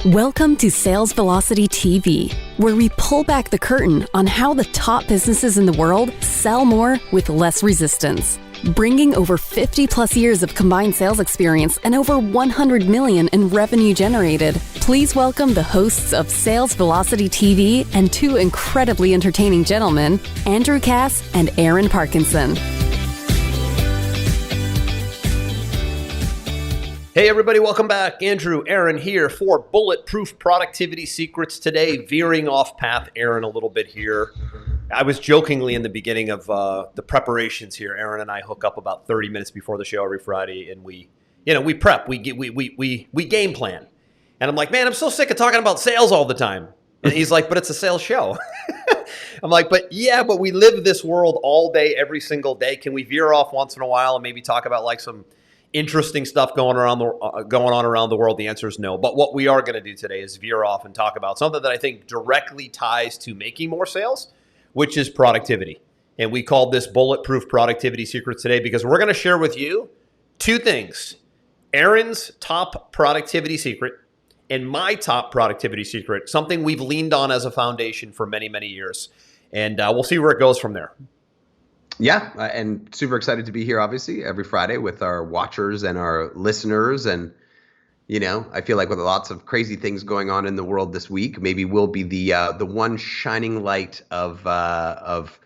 Welcome to Sales Velocity TV, where we pull back the curtain on how the top businesses in the world sell more with less resistance. Bringing over 50 plus years of combined sales experience and over 100 million in revenue generated, please welcome the hosts of Sales Velocity TV and two incredibly entertaining gentlemen, Andrew Cass and Aaron Parkinson. Hey everybody, welcome back. Andrew, Aaron here for Bulletproof Productivity Secrets today, veering off path Aaron a little bit here. I was jokingly in the beginning of the preparations here. Aaron and I hook up about 30 minutes before the show every Friday, and we prep, we game plan. And I'm like, man, I'm so sick of talking about sales all the time. And he's like, but it's a sales show. I'm like, but we live this world all day, every single day. Can we veer off once in a while and maybe talk about like some interesting stuff going on around the world? The answer is no. But what we are going to do today is veer off and talk about something that I think directly ties to making more sales, which is productivity. And we called this Bulletproof Productivity Secrets today because we're going to share with you two things: Aaron's top productivity secret and my top productivity secret, something we've leaned on as a foundation for many, many years. And we'll see where it goes from there. Yeah, and super excited to be here, obviously, every Friday with our watchers and our listeners. And, I feel like with lots of crazy things going on in the world this week, maybe we'll be the one shining light of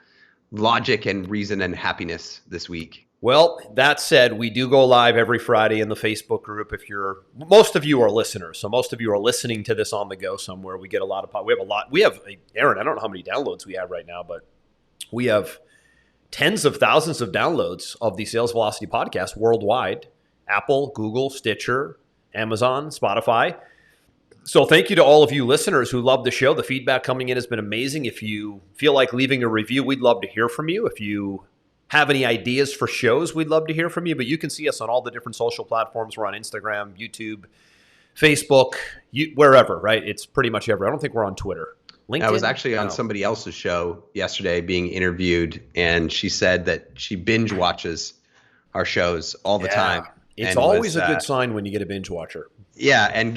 logic and reason and happiness this week. Well, that said, we do go live every Friday in the Facebook group. Most of you are listeners, so most of you are listening to this on the go somewhere. We get a lot of, Aaron, I don't know how many downloads we have right now, but we have tens of thousands of downloads of the Sales Velocity podcast worldwide: Apple, Google, Stitcher, Amazon, Spotify. So thank you to all of you listeners who love the show. The feedback coming in has been amazing. If you feel like leaving a review, we'd love to hear from you. If you have any ideas for shows, we'd love to hear from you. But you can see us on all the different social platforms. We're on Instagram, YouTube, Facebook, wherever, right? It's pretty much everywhere. I don't think we're on Twitter. LinkedIn? I was actually on somebody else's show yesterday being interviewed, and she said that she binge watches our shows all the time. It's always a good sign when you get a binge watcher. Yeah, and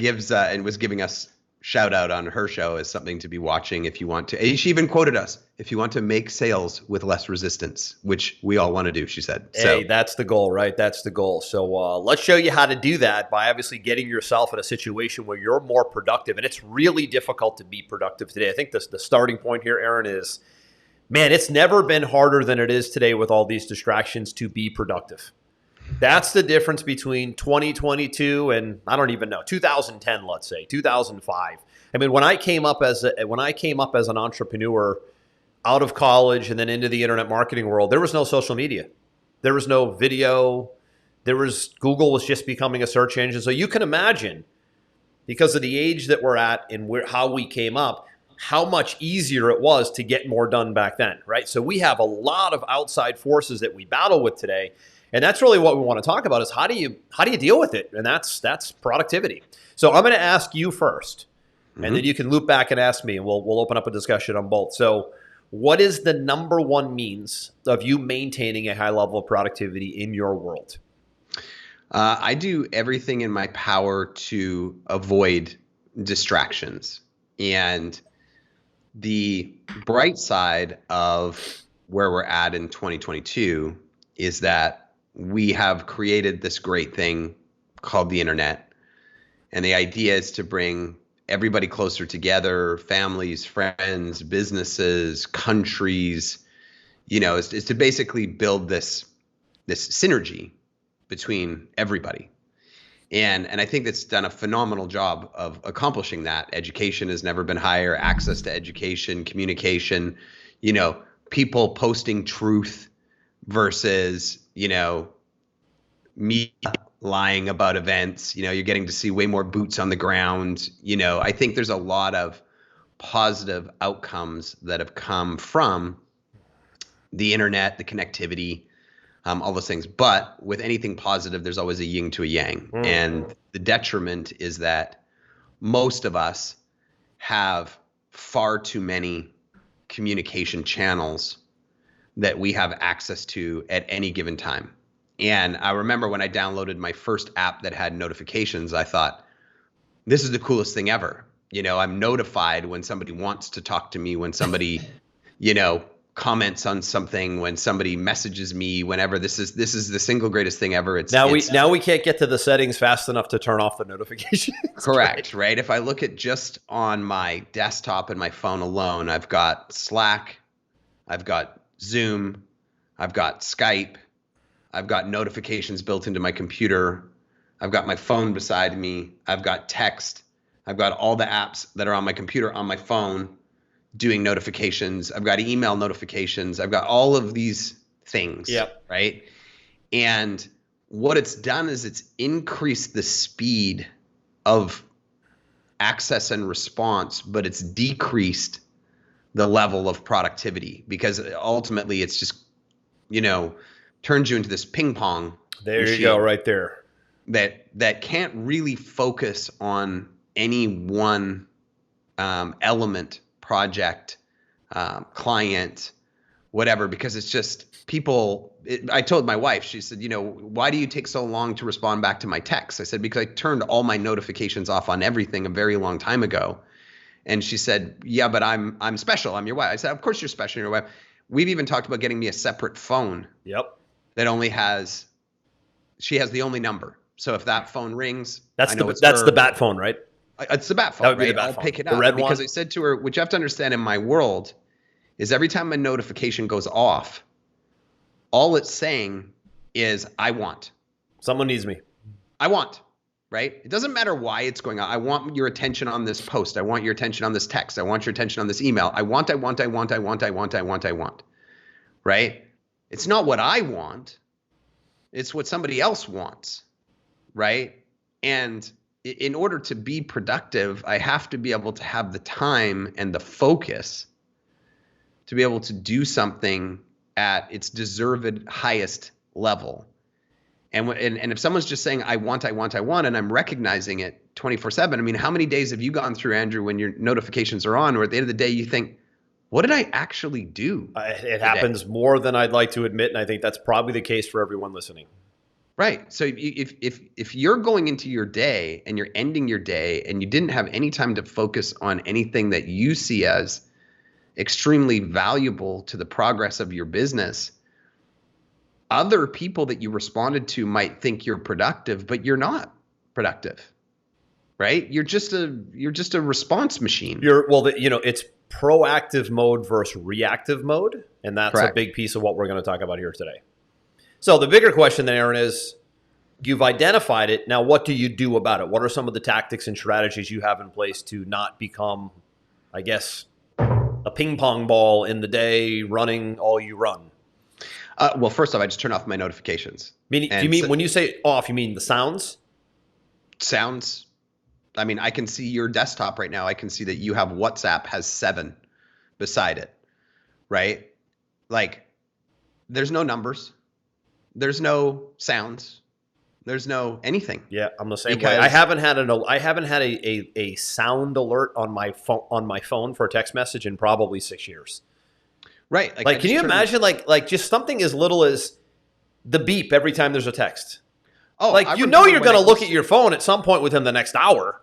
was giving us shout out on her show as something to be watching if you want to. And she even quoted us: if you want to make sales with less resistance, which we all want to do, she said. Hey, that's the goal, right? That's the goal. So let's show you how to do that by obviously getting yourself in a situation where you're more productive. And it's really difficult to be productive today. I think the starting point here, Aaron, is, man, it's never been harder than it is today with all these distractions to be productive. That's the difference between 2022 and, I don't even know, 2010, let's say, 2005. I mean, when I came up as an entrepreneur out of college and then into the internet marketing world, there was no social media. There was no video. Google was just becoming a search engine. So you can imagine, because of the age that we're at and how we came up, how much easier it was to get more done back then, right? So we have a lot of outside forces that we battle with today. And that's really what we want to talk about, is how do you deal with it? And that's productivity. So I'm going to ask you first, and then you can loop back and ask me, and we'll open up a discussion on both. So what is the number one means of you maintaining a high level of productivity in your world? I do everything in my power to avoid distractions. And the bright side of where we're at in 2022 is that we have created this great thing called the internet. And the idea is to bring everybody closer together: families, friends, businesses, countries, is to basically build this synergy between everybody. And I think that's done a phenomenal job of accomplishing that. Education has never been higher, access to education, communication, people posting truth versus, me lying about events. You're getting to see way more boots on the ground. I think there's a lot of positive outcomes that have come from the internet, the connectivity, all those things. But with anything positive, there's always a yin to a yang. And the detriment is that most of us have far too many communication channels that we have access to at any given time. And I remember when I downloaded my first app that had notifications, I thought, this is the coolest thing ever. I'm notified when somebody wants to talk to me, when somebody, comments on something, when somebody messages me, whenever. This is the single greatest thing ever. Now we can't get to the settings fast enough to turn off the notifications. Correct, right? If I look at just on my desktop and my phone alone, I've got Slack, I've got Zoom, I've got Skype, I've got notifications built into my computer, I've got my phone beside me, I've got text, I've got all the apps that are on my computer, on my phone, doing notifications. I've got email notifications. I've got all of these things, right? And what it's done is it's increased the speed of access and response, but it's decreased the level of productivity, because ultimately it's just, turns you into this ping pong. There you go, right there. That can't really focus on any one element, project, client, whatever, because it's just people. I told my wife, she said, why do you take so long to respond back to my texts? I said, because I turned all my notifications off on everything a very long time ago. And she said, yeah, but I'm special. I'm your wife. I said, of course you're special. You're your wife. We've even talked about getting me a separate phone. Yep. That she has the only number. So if that phone rings, that's the bat phone, right? It's the bat phone, that would be right? The bat I'll phone. pick it the up red because one? I said to her, what you have to understand in my world is every time a notification goes off, all it's saying is, I want. Someone needs me. I want, right? It doesn't matter why it's going on. I want your attention on this post. I want your attention on this text. I want your attention on this email. I want, right? It's not what I want. It's what somebody else wants, right? And in order to be productive, I have to be able to have the time and the focus to be able to do something at its deserved highest level. And if someone's just saying, I want, and I'm recognizing it 24/7, I mean, how many days have you gone through, Andrew, when your notifications are on, or at the end of the day, you think, what did I actually do? It happens more than I'd like to admit, and I think that's probably the case for everyone listening. Right. So if you're going into your day and you're ending your day and you didn't have any time to focus on anything that you see as extremely valuable to the progress of your business, other people that you responded to might think you're productive, but you're not productive, right? You're just a response machine. It's proactive mode versus reactive mode, and that's Correct. A big piece of what we're going to talk about here today. So the bigger question then, Aaron, is you've identified it. Now, what do you do about it? What are some of the tactics and strategies you have in place to not become, I guess, a ping pong ball in the day running all you run? Well, first off, I just turn off my notifications. Do you mean when you say off, you mean the sounds? Sounds. I mean, I can see your desktop right now. I can see that you have WhatsApp has 7 beside it, right? Like, there's no numbers. There's no sounds. There's no anything. Yeah, I'm the same way. I haven't had a sound alert on my phone for a text message in probably 6 years. Right. Like can you imagine like just something as little as the beep every time there's a text? Oh, like you're going to look at your phone at some point within the next hour.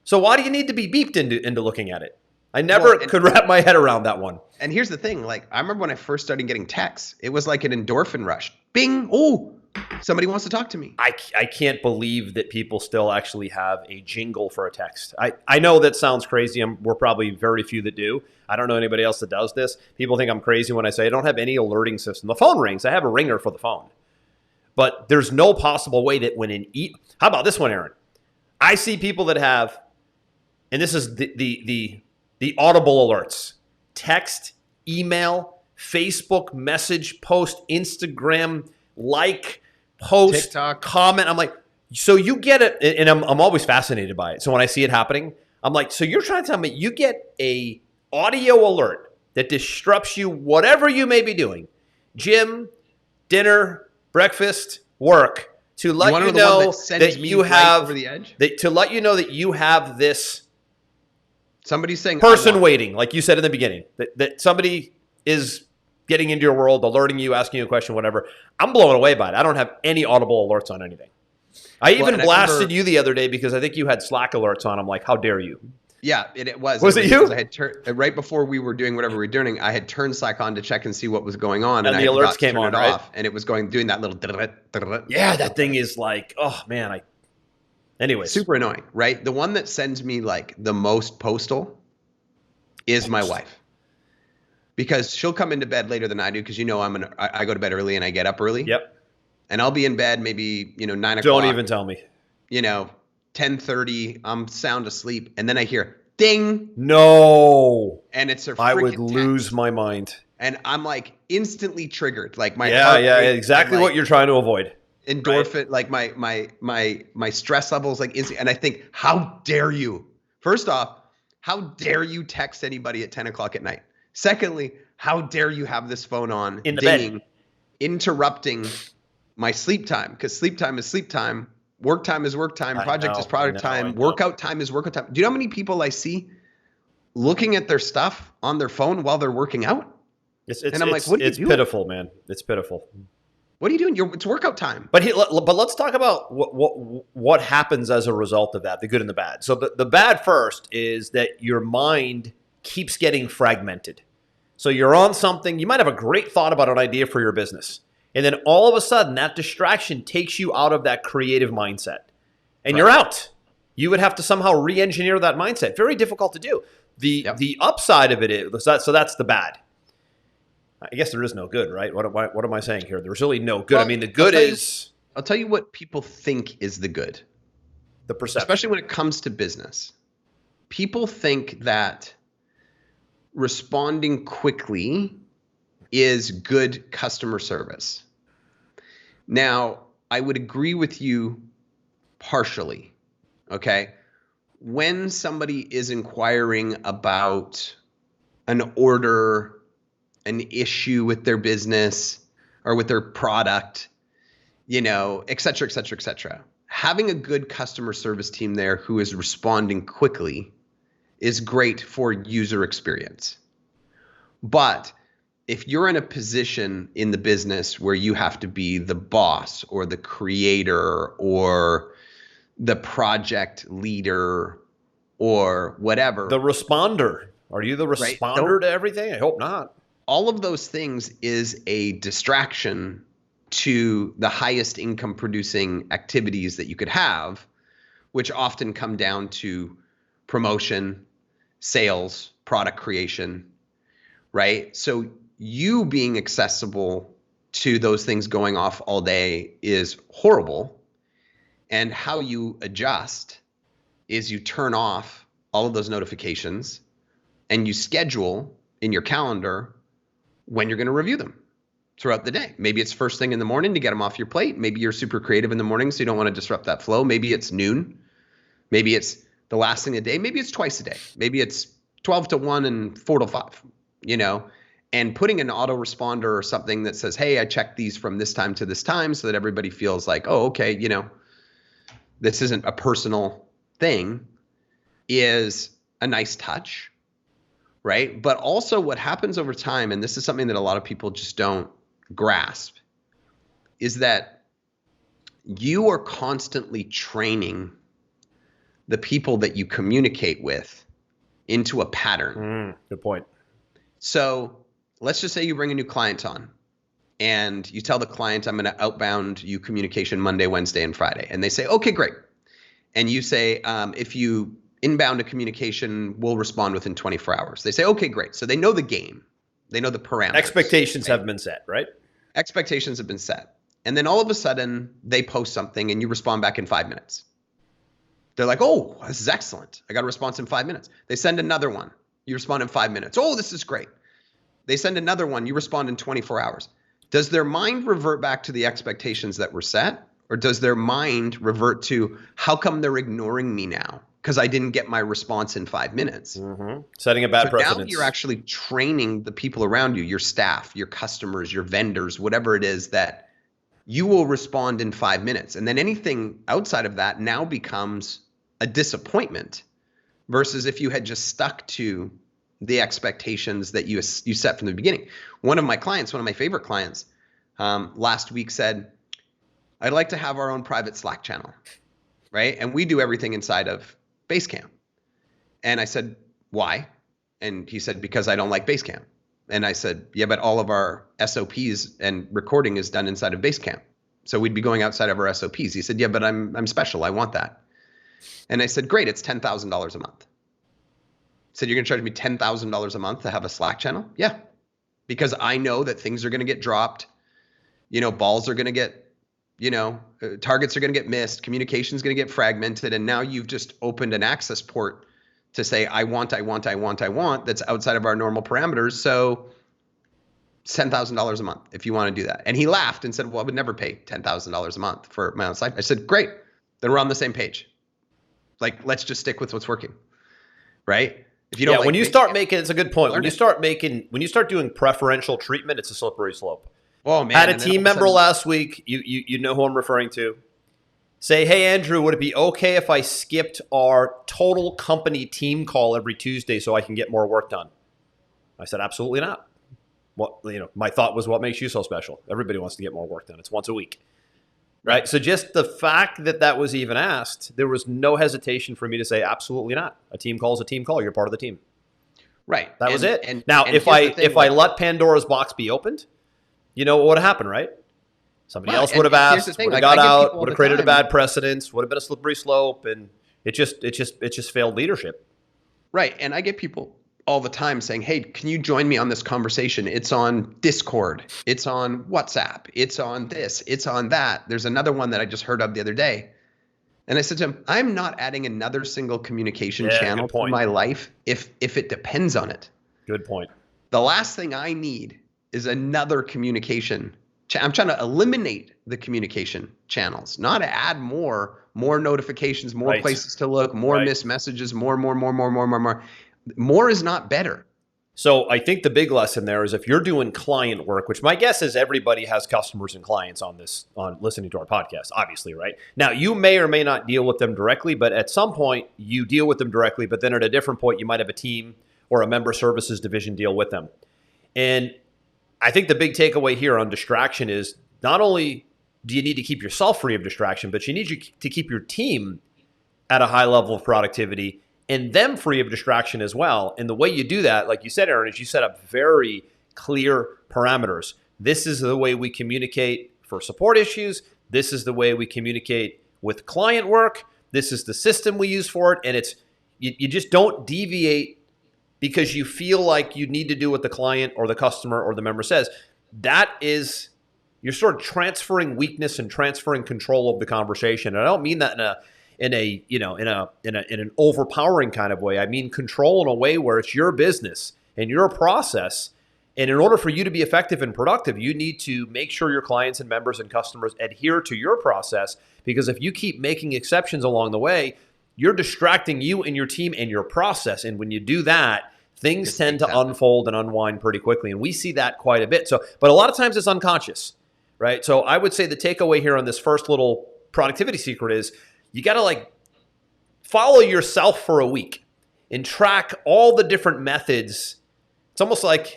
So why do you need to be beeped into looking at it? I never could wrap my head around that one. And here's the thing. Like, I remember when I first started getting texts, it was like an endorphin rush. Bing. Oh, somebody wants to talk to me. I can't believe that people still actually have a jingle for a text. I know that sounds crazy. We're probably very few that do. I don't know anybody else that does this. People think I'm crazy when I say I don't have any alerting system. The phone rings. I have a ringer for the phone. But there's no possible way that how about this one, Aaron? I see people that have, and this is the audible alerts, text, email, Facebook message, post, Instagram, like, post, TikTok, comment. I'm like, so you get it, and I'm always fascinated by it. So when I see it happening, I'm like, so you're trying to tell me you get a audio alert that disrupts you, whatever you may be doing, gym, dinner, breakfast, work, to let you know that you have over the edge? To let you know that you have this somebody's saying person waiting, like you said in the beginning, that somebody is getting into your world, alerting you, asking you a question, whatever. I'm blown away by it. I don't have any audible alerts on anything. I even and I blasted remember- you the other day because I think you had Slack alerts on. I'm like, how dare you? Yeah, it was. Was it you? I had right before we were doing whatever we were doing, I had turned Slack on to check and see what was going on, And I the had alerts forgot to came turn on, it right? off, and it was doing that little. Yeah, that thing is like, oh man, anyways. Super annoying, right? The one that sends me like the most postal is my wife, because she'll come into bed later than I do, because I go to bed early and I get up early. Yep. And I'll be in bed maybe 9 o'clock. Don't even tell me. 10:30, I'm sound asleep, and then I hear ding. No. And it's a freaking I would lose text. my mind. And I'm like instantly triggered. Like my Yeah, heart yeah, rate exactly and, what you're trying to avoid. endorphin, like my stress levels like instant. And I think, how dare you? First off, how dare you text anybody at 10 o'clock at night? Secondly, how dare you have this phone on In the dinging, bed. interrupting my sleep time? Because sleep time is sleep time. Work time is work time. Project is project time. Workout time is workout time. Do you know how many people I see looking at their stuff on their phone while they're working out? And I'm like, what are you doing? It's pitiful, man. It's pitiful. What are you doing? It's workout time. But let's talk about what happens as a result of that, the good and the bad. So the bad first is that your mind keeps getting fragmented. So you're on something, you might have a great thought about an idea for your business. And then all of a sudden, that distraction takes you out of that creative mindset. And you're out. You would have to somehow re-engineer that mindset. Very difficult to do. The upside of it is, so that's the bad. I guess there is no good, right? What am I saying here? There's really no good. Well, I mean, the good is... I'll tell you what people think is the good. The perception. Especially when it comes to business. People think that responding quickly is good customer service. Now, I would agree with you partially, okay? When somebody is inquiring about an order, an issue with their business or with their product, et cetera, et cetera, et cetera, having a good customer service team there who is responding quickly is great for user experience. But if you're in a position in the business where you have to be the boss or the creator or the project leader or whatever. The responder. Are you the responder to everything? I hope not. All of those things is a distraction to the highest income producing activities that you could have, which often come down to promotion, sales, product creation, right? So you being accessible to those things going off all day is horrible. And how you adjust is you turn off all of those notifications and you schedule in your calendar when you're going to review them throughout the day. Maybe it's first thing in the morning to get them off your plate. Maybe you're super creative in the morning, so you don't want to disrupt that flow. Maybe it's noon. Maybe it's the last thing of the day. Maybe it's twice a day. Maybe it's 12 to 1 and 4 to 5, and putting an autoresponder or something that says, hey, I checked these from this time to this time, so that everybody feels like, oh, okay, this isn't a personal thing, is a nice touch, right? But also what happens over time, and this is something that a lot of people just don't grasp, is that you are constantly training the people that you communicate with into a pattern. Good point. So let's just say you bring a new client on and you tell the client, I'm going to outbound you communication Monday, Wednesday, and Friday. And they say, okay, great. And you say, if you inbound a communication, we'll respond within 24 hours. They say, okay, great. So they know the game. They know the parameters. Expectations have been set, right? Expectations have been set. And then all of a sudden they post something and you respond back in 5 minutes. They're like, oh, this is excellent. I got a response in 5 minutes. They send another one. You respond in 5 minutes. Oh, this is great. They send another one. You respond in 24 hours. Does their mind revert back to the expectations that were set? Or does their mind revert to, how come they're ignoring me now? Because I didn't get my response in 5 minutes. Mm-hmm. Setting a bad precedent. Now you're actually training the people around you, your staff, your customers, your vendors, whatever it is, that you will respond in 5 minutes. And then anything outside of that now becomes a disappointment versus if you had just stuck to the expectations that you set from the beginning. One of my clients, one of my favorite clients, last week said, I'd like to have our own private Slack channel, right? And we do everything inside of Basecamp. And I said, why? And he said, because I don't like Basecamp. And I said, yeah, but all of our SOPs and recording is done inside of Basecamp. So we'd be going outside of our SOPs. He said, yeah, but I'm special. I want that. And I said, great, it's $10,000 a month. He said, you're going to charge me $10,000 a month to have a Slack channel? Yeah, because I know that things are going to get dropped. Balls are going to get, targets are going to get missed. Communication is going to get fragmented. And now you've just opened an access port to say, I want, that's outside of our normal parameters. So it's $10,000 a month if you want to do that. And he laughed and said, well, I would never pay $10,000 a month for my own Slack. I said, great, then we're on the same page. Like, let's just stick with what's working, right? If you don't, when you start making, it's a good point. When you start doing preferential treatment, it's a slippery slope. Oh man! Had a team member last week. You know who I'm referring to. Say, hey Andrew, would it be okay if I skipped our total company team call every Tuesday so I can get more work done? I said, absolutely not. My thought was, what makes you so special? Everybody wants to get more work done. It's once a week. Right. So just the fact that was even asked, there was no hesitation for me to say, absolutely not. A team call is a team call. You're part of the team. Right. That was it. If I let Pandora's box be opened, you know what would have happened, right? Somebody else would have asked, would have got out, would have created a bad precedence, would have been a slippery slope, and it just failed leadership. Right. And I get people all the time saying, hey, can you join me on this conversation? It's on Discord. It's on WhatsApp. It's on this. It's on that. There's another one that I just heard of the other day. And I said to him, I'm not adding another single communication channel to my life if it depends on it. Good point. The last thing I need is another communication. I'm trying to eliminate the communication channels, not to add more notifications, more places to look, more missed messages, more. More is not better. So I think the big lesson there is if you're doing client work, which my guess is everybody has customers and clients on listening to our podcast, obviously, right? Now, you may or may not deal with them directly, but at some point you deal with them directly, but then at a different point, you might have a team or a member services division deal with them. And I think the big takeaway here on distraction is not only do you need to keep yourself free of distraction, but you need to keep your team at a high level of productivity and them free of distraction as well. And the way you do that, like you said, Aaron, is you set up very clear parameters. This is the way we communicate for support issues. This is the way we communicate with client work. This is the system we use for it. And you just don't deviate because you feel like you need to do what the client or the customer or the member says. That is, you're sort of transferring weakness and transferring control of the conversation. And I don't mean that in an overpowering kind of way. I mean control in a way where it's your business and your process. And in order for you to be effective and productive, you need to make sure your clients and members and customers adhere to your process, because if you keep making exceptions along the way, you're distracting you and your team and your process. And when you do that, things tend to unfold and unwind pretty quickly. And we see that quite a bit. But a lot of times it's unconscious, right? So I would say the takeaway here on this first little productivity secret is you got to follow yourself for a week and track all the different methods. It's almost like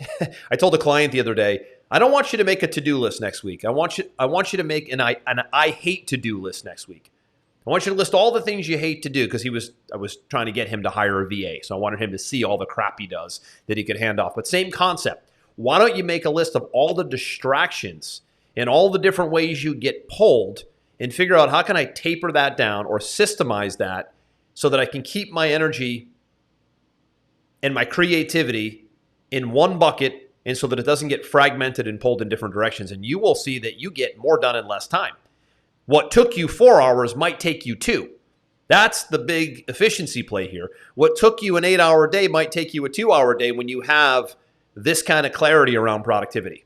I told a client the other day, I don't want you to make a to-do list next week. I want you to make an I hate to-do list next week. I want you to list all the things you hate to do, because I was trying to get him to hire a VA. So I wanted him to see all the crap he does that he could hand off. But same concept. Why don't you make a list of all the distractions and all the different ways you get pulled and figure out how can I taper that down or systemize that so that I can keep my energy and my creativity in one bucket, and so that it doesn't get fragmented and pulled in different directions. And you will see that you get more done in less time. What took you 4 hours might take you 2. That's the big efficiency play here. What took you an 8-hour day might take you a 2-hour day when you have this kind of clarity around productivity.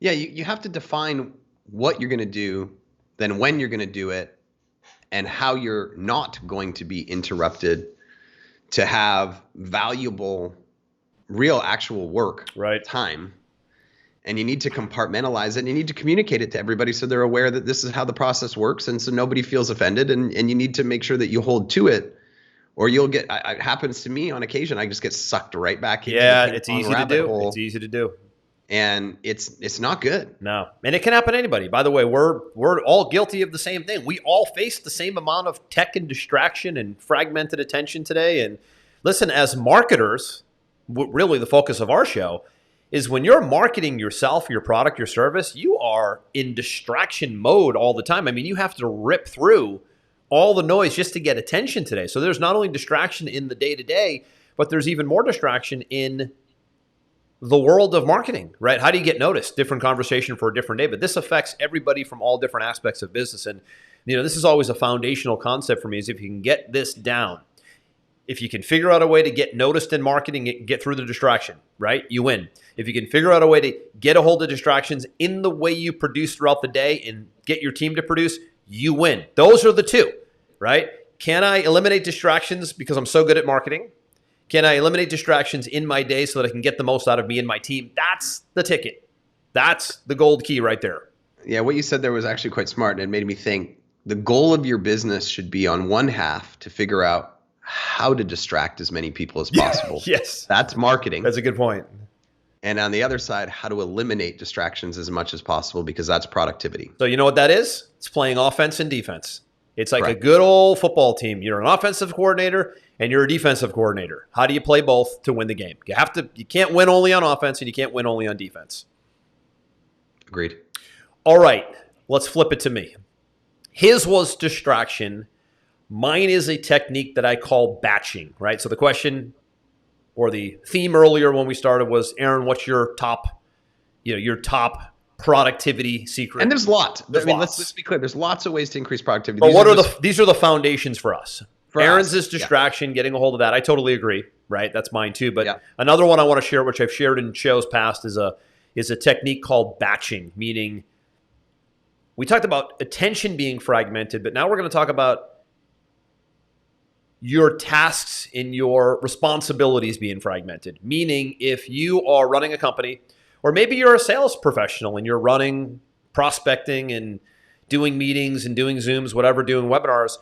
Yeah, you have to define what you're going to do, then when you're going to do it, and how you're not going to be interrupted to have valuable, real, actual work time. And you need to compartmentalize it, and you need to communicate it to everybody so they're aware that this is how the process works, and so nobody feels offended, and you need to make sure that you hold to it, or you'll get, it happens to me on occasion, I just get sucked right back into it's easy to do. It's easy to do. and it's not good. No, and it can happen to anybody. By the way, we're all guilty of the same thing. We all face the same amount of tech and distraction and fragmented attention today. And listen, as marketers, really the focus of our show is when you're marketing yourself, your product, your service, you are in distraction mode all the time. I mean, you have to rip through all the noise just to get attention today. So there's not only distraction in the day-to-day, but there's even more distraction in the world of marketing, right? How do you get noticed? Different conversation for a different day, but this affects everybody from all different aspects of business. And, this is always a foundational concept for me is if you can get this down, if you can figure out a way to get noticed in marketing and get through the distraction, right? You win. If you can figure out a way to get a hold of distractions in the way you produce throughout the day and get your team to produce, you win. Those are the two, right? Can I eliminate distractions because I'm so good at marketing? Can I eliminate distractions in my day so that I can get the most out of me and my team? That's the ticket. That's the gold key right there. Yeah, what you said there was actually quite smart, and it made me think the goal of your business should be on one half to figure out how to distract as many people as possible. Yes. That's marketing. That's a good point. And on the other side, how to eliminate distractions as much as possible because that's productivity. So you know what that is? It's playing offense and defense. It's like Correct. a good old football team. You're an offensive coordinator and you're a defensive coordinator. How do you play both to win the game? You can't win only on offense and you can't win only on defense. Agreed. All right, let's flip it to me. His was distraction. Mine is a technique that I call batching, right? So the question or the theme earlier when we started was, Aaron, what's your top productivity secret? And there's lots. There's lots. Let's be clear. There's lots of ways to increase productivity. But these are the foundations for us. Aaron's us, is distraction, getting a hold of that. I totally agree, right? That's mine too. But Yeah. another one I want to share, which I've shared in shows past, is a technique called batching, meaning we talked about attention being fragmented, but now we're going to talk about your tasks and your responsibilities being fragmented. Meaning if you are running a company, or maybe you're a sales professional and you're running prospecting and doing meetings and doing Zooms, whatever, doing webinars,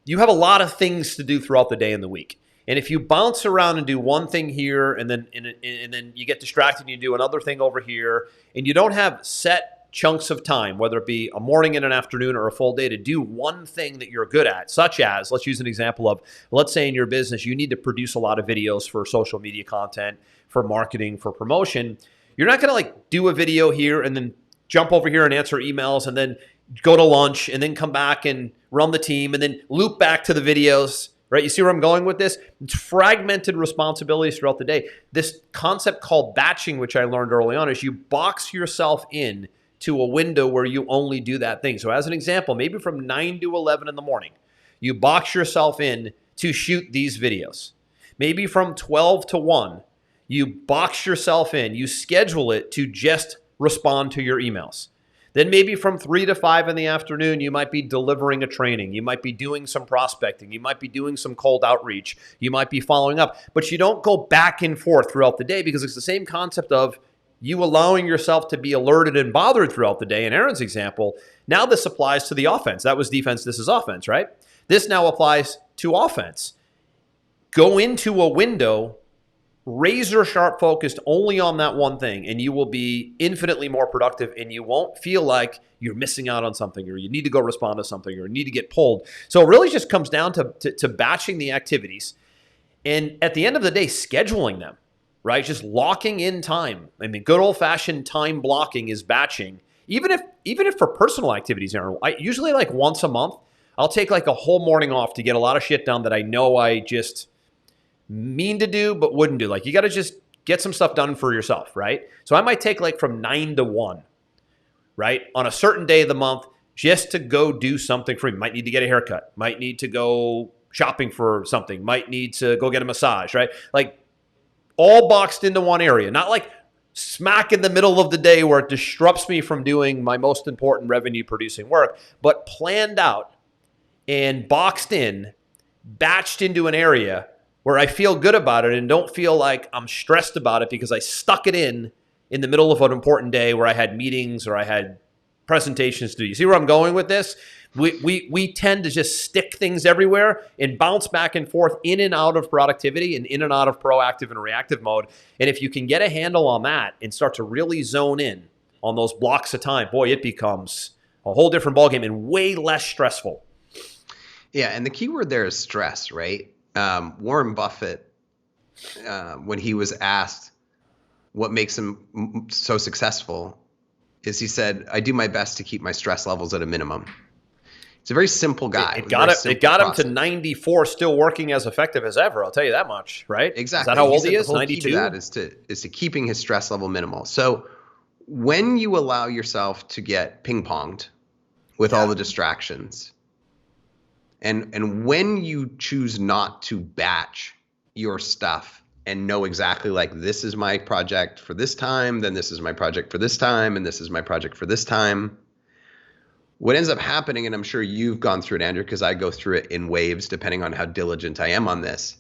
you have a lot of things to do throughout the day and the week. And if you bounce around and do one thing here and then you get distracted and you do another thing over here, and you don't have set chunks of time, whether it be a morning and an afternoon or a full day, to do one thing that you're good at, such as, let's use an example of, let's say in your business, you need to produce a lot of videos for social media content, for marketing, for promotion. You're not going to do a video here and then jump over here and answer emails and then go to lunch and then come back and run the team and then loop back to the videos, right? You see where I'm going with this? It's fragmented responsibilities throughout the day. This concept called batching, which I learned early on, is you box yourself in to a window where you only do that thing. So as an example, maybe from 9 to 11 in the morning, you box yourself in to shoot these videos. Maybe from 12 to 1, you box yourself in, you schedule it to just respond to your emails. Then maybe from 3 to 5 in the afternoon, you might be delivering a training. You might be doing some prospecting. You might be doing some cold outreach. You might be following up. But you don't go back and forth throughout the day because it's the same concept of you allowing yourself to be alerted and bothered throughout the day. In Aaron's example, now this applies to the offense. That was defense. This is offense, right? This now applies to offense. Go into a window, razor sharp focused only on that one thing, and you will be infinitely more productive, and you won't feel like you're missing out on something or you need to go respond to something or need to get pulled. So it really just comes down to batching the activities, and at the end of the day, scheduling them, right? Just locking in time. I mean, good old-fashioned time blocking is batching. Even if for personal activities, Aaron, I usually once a month, I'll take a whole morning off to get a lot of shit done that I know I just mean to do but wouldn't do. You got to just get some stuff done for yourself, right? So I might take from 9 to 1, right? On a certain day of the month just to go do something for me. Might need to get a haircut. Might need to go shopping for something. Might need to go get a massage, right? All boxed into one area, not smack in the middle of the day where it disrupts me from doing my most important revenue producing work, but planned out and boxed in, batched into an area where I feel good about it and don't feel like I'm stressed about it because I stuck it in the middle of an important day where I had meetings or I had presentations to do. You see where I'm going with this? We tend to just stick things everywhere and bounce back and forth in and out of productivity and in and out of proactive and reactive mode. And if you can get a handle on that and start to really zone in on those blocks of time, boy, it becomes a whole different ballgame and way less stressful. Yeah, and the key word there is stress, right? Warren Buffett, when he was asked what makes him so successful, is he said, "I do my best to keep my stress levels at a minimum." He's a very simple guy. It got him to 94, still working as effective as ever. I'll tell you that much, right? Exactly. Is that how old he is? The whole 92. key to that is to keeping his stress level minimal. So when you allow yourself to get ping-ponged with all the distractions, and when you choose not to batch your stuff and know exactly like, this is my project for this time, then this is my project for this time, and this is my project for this time, what ends up happening, and I'm sure you've gone through it, Andrew, because I go through it in waves depending on how diligent I am on this,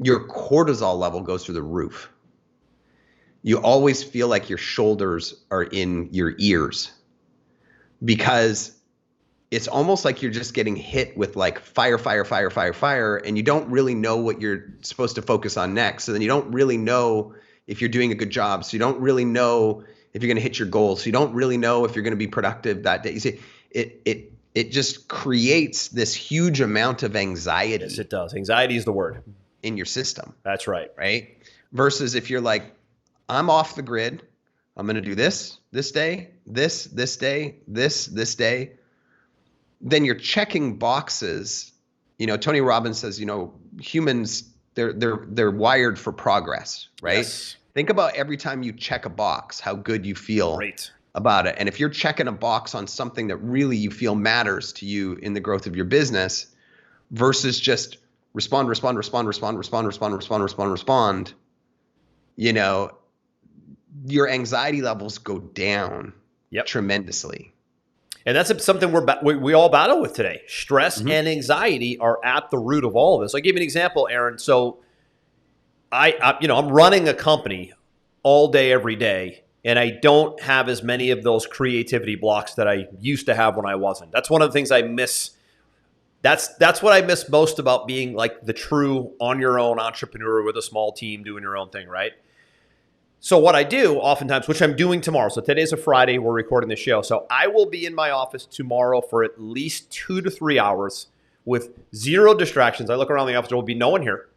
your cortisol level goes through the roof. You always feel like your shoulders are in your ears because it's almost like you're just getting hit with like fire, and you don't really know what you're supposed to focus on next. So then you don't really know if you're doing a good job. So you don't really know if you're going to hit your goals. So you don't really know if you're going to be productive that day. You see, it just creates this huge amount of anxiety. Yes, it does. Anxiety is the word. In your system. That's right. Right? Versus if you're like, I'm off the grid. I'm going to do this day, this day, this day. Then you're checking boxes. You know, Tony Robbins says, you know, humans, they're wired for progress, right? Yes. Think about every time you check a box, how good you feel about it. And if you're checking a box on something that really you feel matters to you in the growth of your business versus just respond, you know, your anxiety levels go down tremendously. And that's something we all battle with today. Stress and anxiety are at the root of all of this. I'll give you an example, Aaron. So I'm running a company all day, every day, and I don't have as many of those creativity blocks that I used to have when I wasn't. That's one of the things I miss. That's what I miss most about being like the true on your own entrepreneur with a small team doing your own thing, right? So what I do oftentimes, which I'm doing tomorrow, so today's a Friday, we're recording the show. So I will be in my office tomorrow for at least 2 to 3 hours with zero distractions. I look around the office, there will be no one here.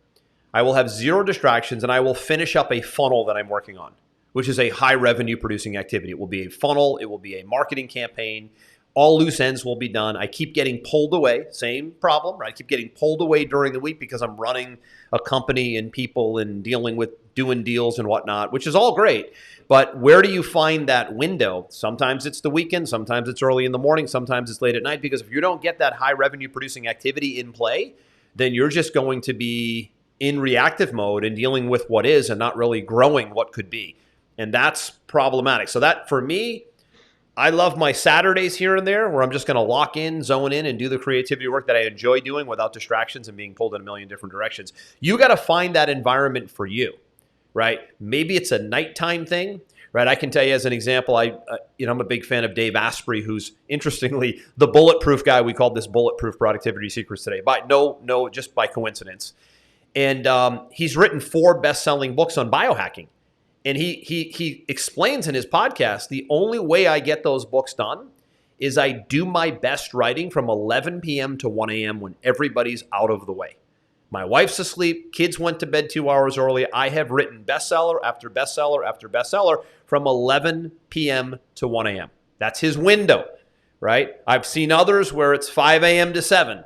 I will have zero distractions, and I will finish up a funnel that I'm working on, which is a high revenue producing activity. It will be a funnel. It will be a marketing campaign. All loose ends will be done. I keep getting pulled away. Same problem, right? I keep getting pulled away during the week because I'm running a company and people and dealing with doing deals and whatnot, which is all great. But where do you find that window? Sometimes it's the weekend. Sometimes it's early in the morning. Sometimes it's late at night. Because if you don't get that high revenue producing activity in play, then you're just going to be in reactive mode and dealing with what is and not really growing what could be. And that's problematic. So that, for me, I love my Saturdays here and there where I'm just going to lock in, zone in, and do the creativity work that I enjoy doing without distractions and being pulled in a million different directions. You got to find that environment for you, right? Maybe it's a nighttime thing, right? I can tell you as an example, I'm a big fan of Dave Asprey, who's interestingly the Bulletproof guy. We called this Bulletproof Productivity Secrets today, but no, just by coincidence. And he's written 4 best-selling books on biohacking. And he explains in his podcast, the only way I get those books done is I do my best writing from 11 p.m. to 1 a.m. when everybody's out of the way. My wife's asleep. Kids went to bed 2 hours early. I have written bestseller after bestseller after bestseller from 11 p.m. to 1 a.m. That's his window, right? I've seen others where it's 5 a.m. to 7.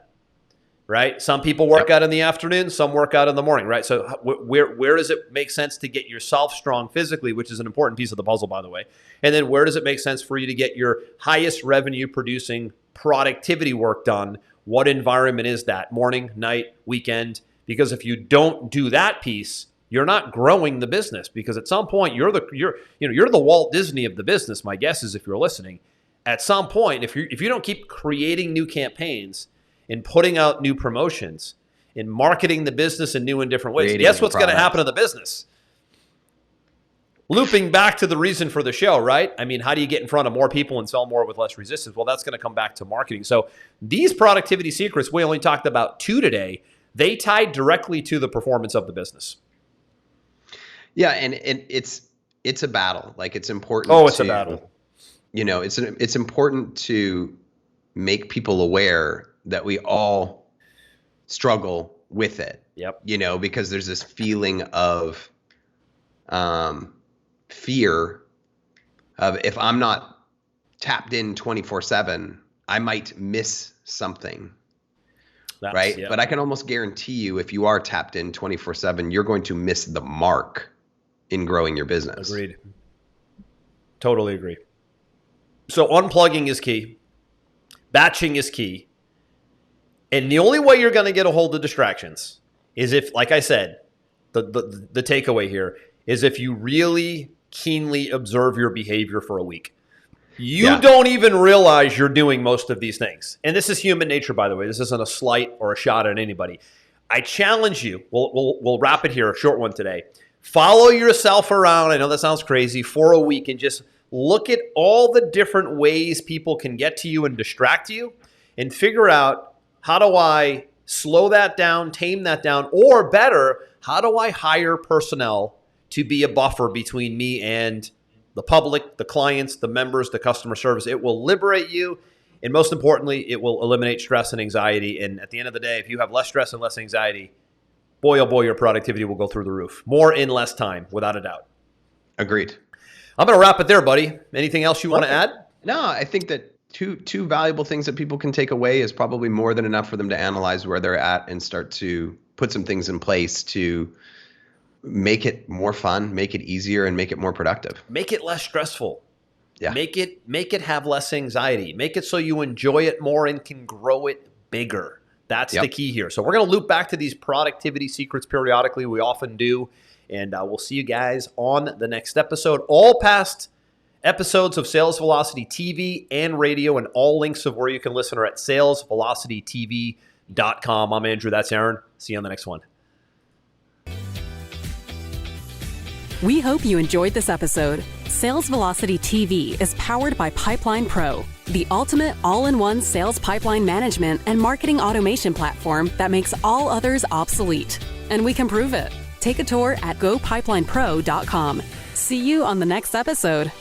Right? Some people work out in the afternoon, some work out in the morning, right? So where does it make sense to get yourself strong physically, which is an important piece of the puzzle, by the way? And then where does it make sense for you to get your highest revenue producing productivity work done? What environment is that? Morning, night, weekend? Because if you don't do that piece, you're not growing the business, because at some point you're the Walt Disney of the business. My guess is, if you're listening, at some point, if you don't keep creating new campaigns and putting out new promotions, and marketing the business in new and different ways, guess what's going to happen to the business? looping back to the reason for the show, right? I mean, how do you get in front of more people and sell more with less resistance? Well, that's going to come back to marketing. So these productivity secrets, we only talked about 2 today. They tie directly to the performance of the business. Yeah, and it's a battle. Like, it's important. Oh, it's a battle. It's important to make people aware that we all struggle with it. Yep. Because there's this feeling of fear of, if I'm not tapped in 24/7, I might miss something. Right. Yeah. But I can almost guarantee you, if you are tapped in 24/7, you're going to miss the mark in growing your business. Agreed. Totally agree. So unplugging is key. Batching is key. And the only way you're going to get a hold of distractions is if, like I said, the takeaway here is if you really keenly observe your behavior for a week. You don't even realize you're doing most of these things. And this is human nature, by the way. This isn't a slight or a shot at anybody. I challenge you. We'll wrap it here, a short one today. Follow yourself around. I know that sounds crazy, for a week, and just look at all the different ways people can get to you and distract you, and figure out, how do I slow that down, tame that down, or better, how do I hire personnel to be a buffer between me and the public, the clients, the members, the customer service? It will liberate you. And most importantly, it will eliminate stress and anxiety. And at the end of the day, if you have less stress and less anxiety, boy, oh boy, your productivity will go through the roof. More in less time, without a doubt. Agreed. I'm going to wrap it there, buddy. Anything else you want to add? No, I think that two valuable things that people can take away is probably more than enough for them to analyze where they're at and start to put some things in place to make it more fun, make it easier, and make it more productive. Make it less stressful. Yeah. Make it have less anxiety. Make it so you enjoy it more and can grow it bigger. That's the key here. So we're going to loop back to these productivity secrets periodically. We often do. And we'll see you guys on the next episode. All past episodes of Sales Velocity TV and radio, and all links of where you can listen are at salesvelocitytv.com. I'm Andrew. That's Aaron. See you on the next one. We hope you enjoyed this episode. Sales Velocity TV is powered by Pipeline Pro, the ultimate all-in-one sales pipeline management and marketing automation platform that makes all others obsolete. And we can prove it. Take a tour at gopipelinepro.com. See you on the next episode.